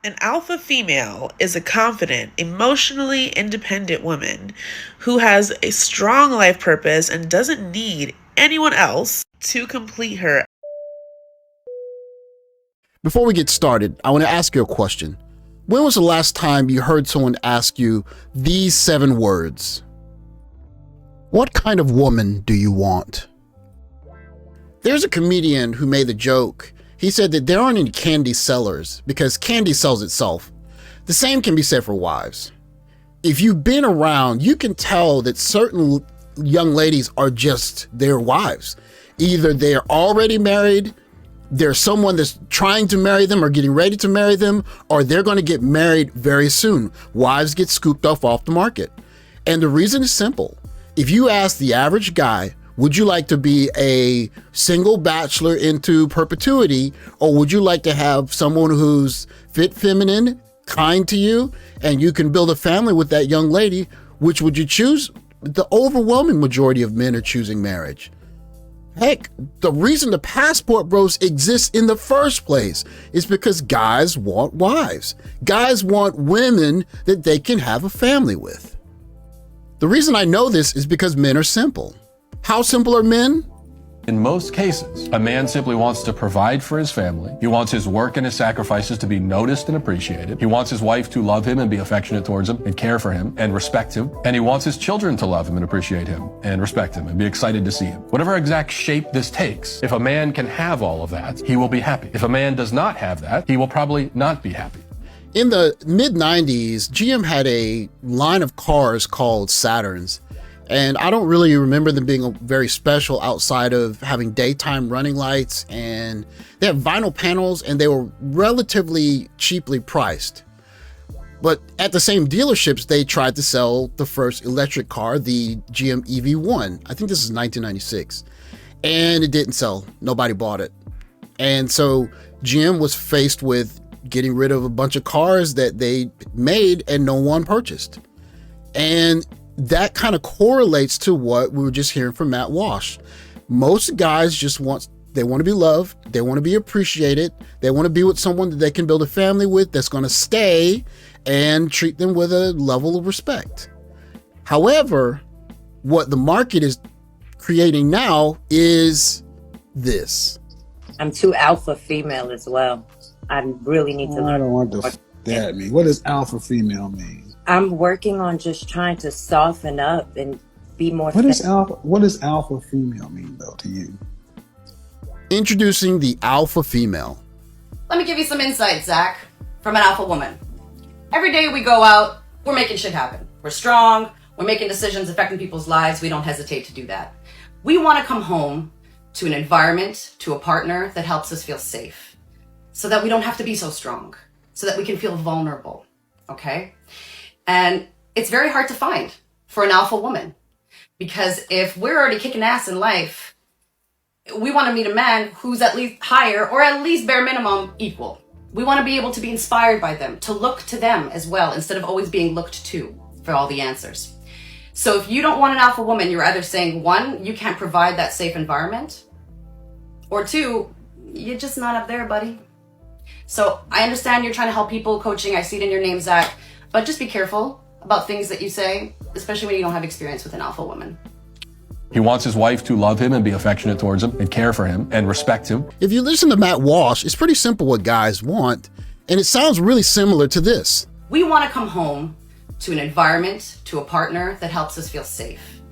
An alpha female is a confident, emotionally independent woman who has a strong life purpose and doesn't need anyone else to complete her. Before we get started, I want to ask you a question. When was the last time you heard someone ask you these 7 words? What kind of woman do you want? There's a comedian who made the joke. He said that there aren't any candy sellers because candy sells itself. The same can be said for wives. If you've been around, you can tell that certain young ladies are just their wives. Either they're already married, there's someone that's trying to marry them or getting ready to marry them, or they're going to get married very soon. Wives get scooped off the market. And the reason is simple. If you ask the average guy, would you like to be a single bachelor into perpetuity, or would you like to have someone who's fit, feminine, kind to you, and you can build a family with that young lady? Which would you choose? The overwhelming majority of men are choosing marriage. Heck, the reason the Passport Bros exists in the first place is because guys want wives. Guys want women that they can have a family with. The reason I know this is because men are simple. How simple are men? In most cases, a man simply wants to provide for his family. He wants his work and his sacrifices to be noticed and appreciated. He wants his wife to love him and be affectionate towards him and care for him and respect him. And he wants his children to love him and appreciate him and respect him and be excited to see him. Whatever exact shape this takes, if a man can have all of that, he will be happy. If a man does not have that, he will probably not be happy. In the mid-90s, GM had a line of cars called Saturns. And I don't really remember them being very special outside of having daytime running lights, and they had vinyl panels and they were relatively cheaply priced. But at the same dealerships, they tried to sell the first electric car, the GM EV1. I think this is 1996. And it didn't sell. Nobody bought it. And so GM was faced with getting rid of a bunch of cars that they made and no one purchased. And that kind of correlates to what we were just hearing from Matt Walsh. Most guys just want to be loved. They want to be appreciated. They want to be with someone that they can build a family with that's going to stay and treat them with a level of respect. However, what the market is creating now is this. I'm too alpha female as well. I really need to learn. I don't want that mean. What does alpha female mean? I'm working on just trying to soften up and be more. What does alpha female mean though to you? Introducing the alpha female. Let me give you some insight, Zach, from an alpha woman. Every day we go out, we're making shit happen. We're strong, we're making decisions affecting people's lives. We don't hesitate to do that. We want to come home to an environment, to a partner that helps us feel safe, so that we don't have to be so strong, so that we can feel vulnerable, okay? And it's very hard to find for an alpha woman, because if we're already kicking ass in life, we want to meet a man who's at least higher, or at least bare minimum equal. We want to be able to be inspired by them, to look to them as well, instead of always being looked to for all the answers. So if you don't want an alpha woman, you're either saying, 1, you can't provide that safe environment, or 2, you're just not up there, buddy. So I understand you're trying to help people, coaching, I see it in your name, Zach. But just be careful about things that you say, especially when you don't have experience with an alpha woman. He wants his wife to love him and be affectionate towards him and care for him and respect him. If you listen to Matt Walsh, it's pretty simple what guys want, and it sounds really similar to this. We want to come home to an environment, to a partner that helps us feel safe,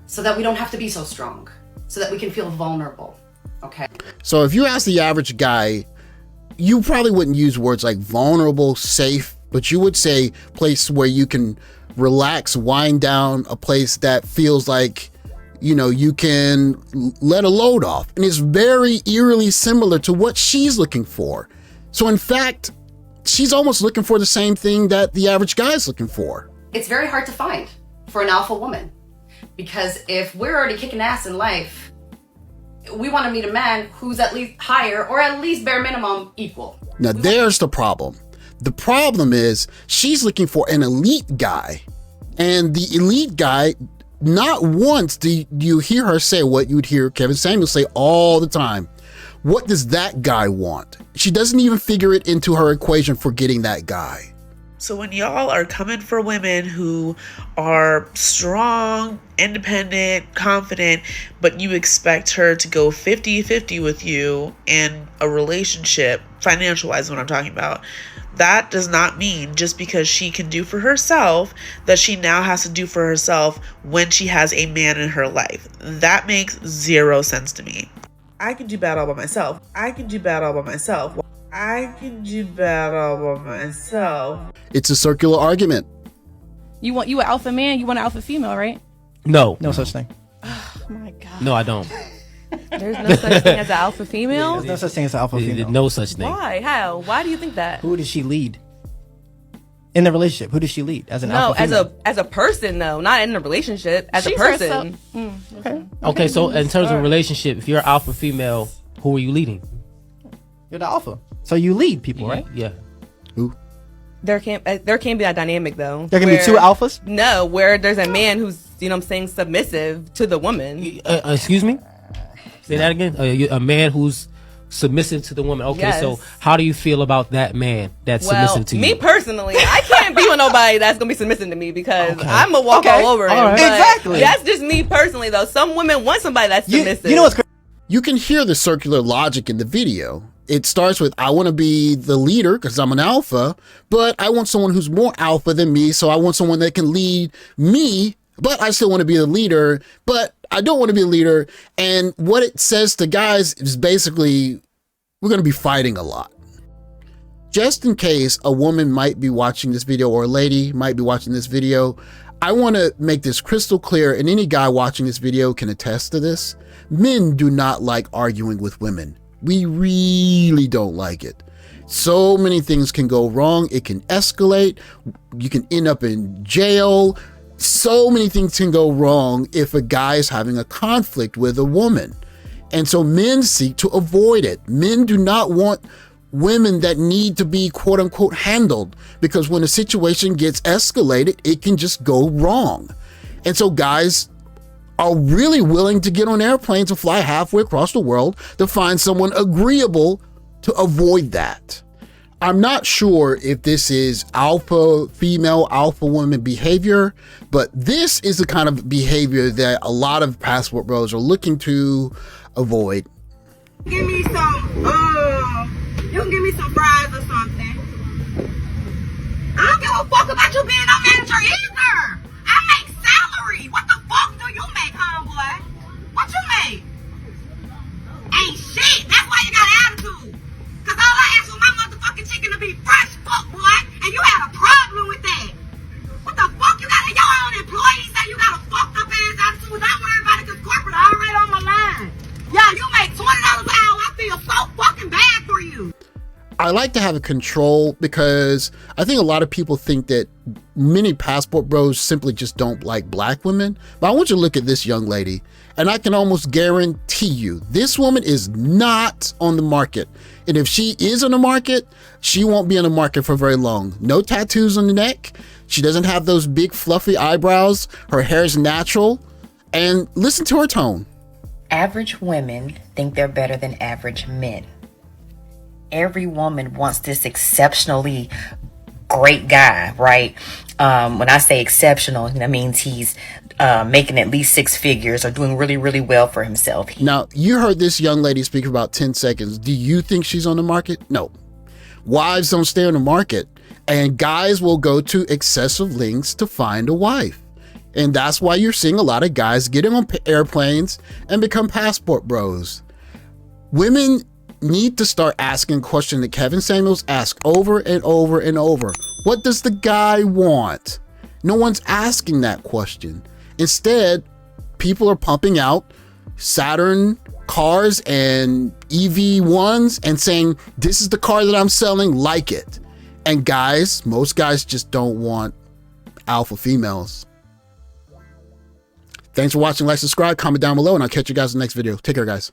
so that we don't have to be so strong, so that we can feel vulnerable, okay? So if you ask the average guy, you probably wouldn't use words like vulnerable, safe, but you would say place where you can relax, wind down, a place that feels like, you can let a load off. And it's very eerily similar to what she's looking for. So in fact, she's almost looking for the same thing that the average guy is looking for. It's very hard to find for an alpha woman, because if we're already kicking ass in life, we want to meet a man who's at least higher, or at least bare minimum equal. Now there's the problem. The problem is she's looking for an elite guy, and the elite guy, not once do you hear her say what you'd hear Kevin Samuels say all the time. What does that guy want? She doesn't even figure it into her equation for getting that guy. So when y'all are coming for women who are strong, independent, confident, but you expect her to go 50-50 with you in a relationship, financial-wise what I'm talking about, that does not mean just because she can do for herself that she now has to do for herself when she has a man in her life. That makes zero sense to me. I can do bad all by myself. I can do bad all by myself. I can do bad all by myself. It's a circular argument. You an alpha man, you want an alpha female, right? No such thing. Oh my God. No, I don't. There's no such thing as an alpha female? There's no such thing as an alpha female. No such thing. Why? How? Why do you think that? Who does she lead? In the relationship, who does she lead as an alpha female? as a person though, not in a relationship. As a person. Okay, so in terms of relationship, if you're an alpha female, who are you leading? You're the alpha. So you lead people, right? Yeah. Who? There can't be that dynamic though. There can be two alphas? No, where there's a man who's, you know what I'm saying, submissive to the woman. Excuse me? Say that again? A man who's submissive to the woman. Okay, Yes. so how do you feel about that man that's submissive to you? Me personally, I can't be with nobody that's gonna be submissive to me because I'm gonna walk all over him. All right. But Exactly. That's just me personally though. Some women want somebody that's submissive. You know what's crazy? You can hear the circular logic in the video. It starts with, I want to be the leader because I'm an alpha, but I want someone who's more alpha than me. So I want someone that can lead me, but I still want to be the leader, but I don't want to be a leader. And what it says to guys is basically, we're going to be fighting a lot. Just in case a woman might be watching this video or a lady might be watching this video, I want to make this crystal clear, and any guy watching this video can attest to this. Men do not like arguing with women. We really don't like it. So many things can go wrong. It can escalate. You can end up in jail. So many things can go wrong if a guy is having a conflict with a woman. And so men seek to avoid it. Men do not want women that need to be quote unquote handled, because when a situation gets escalated, it can just go wrong. And so guys are really willing to get on airplanes and fly halfway across the world to find someone agreeable to avoid that. I'm not sure if this is alpha female, alpha woman behavior, but this is the kind of behavior that a lot of passport bros are looking to avoid. Give me some, you can give me some fries or something. I don't give a fuck about you being a manager either. I make salary. What the fuck do you make, homeboy? What you make? Ain't shit. That's why you got attitude. Cause all I asked was my motherfucking chicken to be fresh, fuck boy, and you had a problem with that. What the fuck? You got your own employees say you got a fucked up ass attitude. Don't worry about it, cause corporate already on my line. Yeah, you make $20 an hour. I feel so fucking bad for you. I like to have a control because I think a lot of people think that many passport bros simply just don't like black women. But I want you to look at this young lady, and I can almost guarantee you this woman is not on the market. And if she is on the market, she won't be on the market for very long. No tattoos on the neck. She doesn't have those big fluffy eyebrows. Her hair is natural. And listen to her tone. Average women think they're better than average men. Every woman wants this exceptionally great guy, right? When I say exceptional, that means he's making at least 6 figures or doing really, really well for himself. Now, you heard this young lady speak for about 10 seconds. Do you think she's on the market? No. Wives don't stay on the market, and guys will go to excessive lengths to find a wife. And that's why you're seeing a lot of guys getting on airplanes and become passport bros. Women need to start asking a question that Kevin Samuels asked over and over and over. What does the guy want? No one's asking that question. Instead, people are pumping out Saturn cars and EV1s and saying, this is the car that I'm selling, like it. And guys, most guys just don't want alpha females. Thanks for watching. Like, subscribe, comment down below, and I'll catch you guys in the next video. Take care, guys.